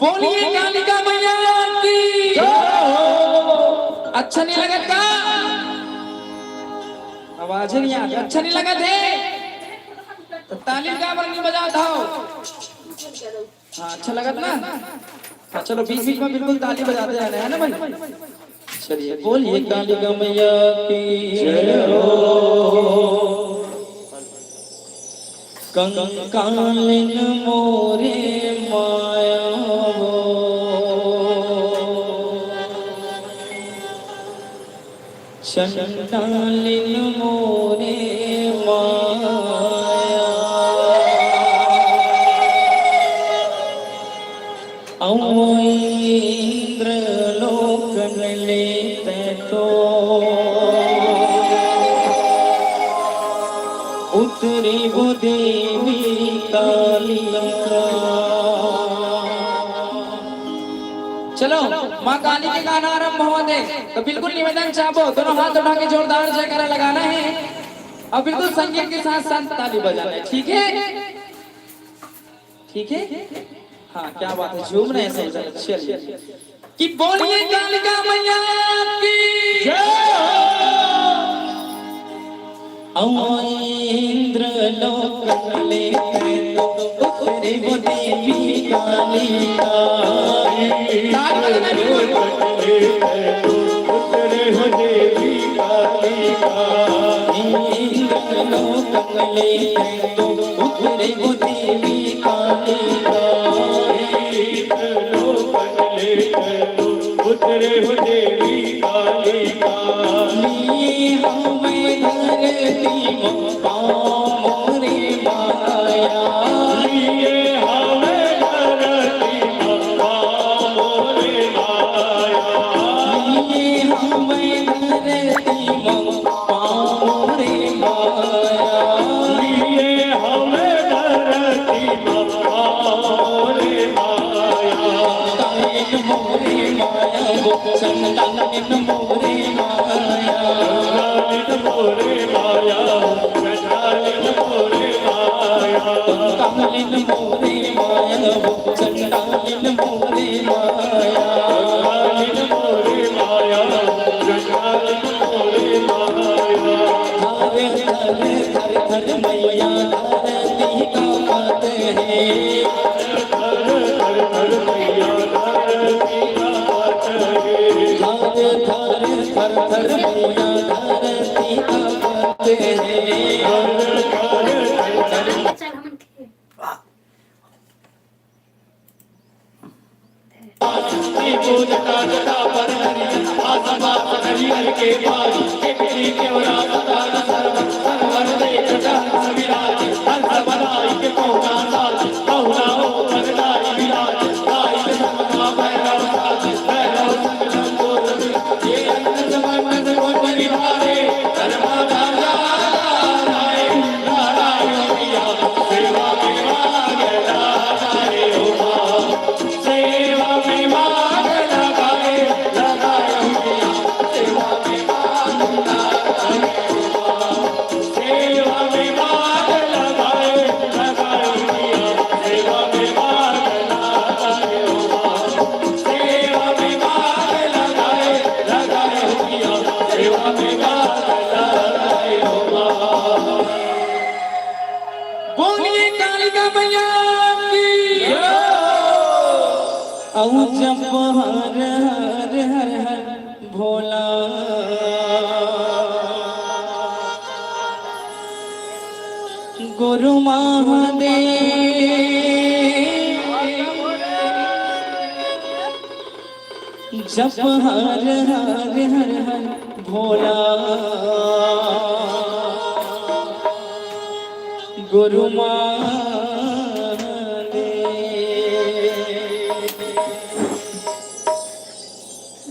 बोलिए कालिका मैया की। अच्छा नहीं लगा का? आवाज नहीं आती। अच्छा नहीं लगा थे तो ताली का नहीं बजाता हो। हाँ अच्छा लगा ना। हाँ चलो बीच बीच में बिल्कुल ताली बजाते जाना है ना भाई। चलिए बोलिए कालिका मैया की जय हो। कंकालिन मोरे माया चंडालिन मोरे माया इंद्र लोकन लेते तो उतरी वो देवी कालिका। चलो माँ काली के गाना आरंभ हुआ दे तो बिल्कुल निवेदन चाहो दोनों हाथ उठा के जोरदार जयकारा लगाना है और बिल्कुल संगीत के साथ साथ ताली बजाना है। ठीक है ठीक है। हाँ क्या बात है झूम रहे हैं सब। चलिए कि बोलिए कालिका मैया की जय हो। इंद्र लोक लेते तो उतरे वो देवी कालिका। उतरे हो देवी कालिका। इंद्र लोक लेते तो उतरे वो देवी कालिका। इंद्र लोक लेते तो उतरे हो देवी कालिका। लिए हमें धरती मोरे माया। लिए हमें धरती मोरे माया। लिए हमें धरती मोरे माया। लिए हमें धरती मोरे माया। कालिन मोरे माया वो चंडालिन मोरे माया। कालिन मोरे माया चंडालिन मोरे माया। कालिन मोरे माया वो चंडालिन मोरे माया। कालिन मोरे माया चंडालिन मोरे माया। हरे हरे हरे हरे मैया धरती का बात है। हरे हरे हरे मैया धरती का बात है। हरे हरे हरे मैया धरती का बात है। पूजता जटा पर हरि आसमा हरि हरि के पास के पीछे केवरा सदा सर्व सर्वर देख जान विराज हर बनाई के पहुंचा साथ पहुना हो परदाई विराज गाय के सपना भैरव साथ भैरव संग बोल ये अंत समय मन को निभाए धर्मा राजा नारायण नारायण मैया सेवा में मांगे लगाए हो सेवा में मांगे लगाए लगाए हो सेवा में मांगे सेवा में मांगे लगाए लगाए हो सेवा में मांगे लगाए हो सेवा में मांगे लगाए लगाए हो सेवा में मांगे लगाए हो। बोलिए कालिका मैया की जय। जब हर हर हर हर भोला गुरु महादेव जप हर हर हर हर भोला गुरु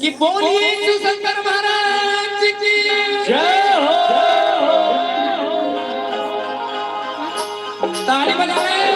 कि बोलिए शंकर महाराज की जय हो। ताली बजाएं।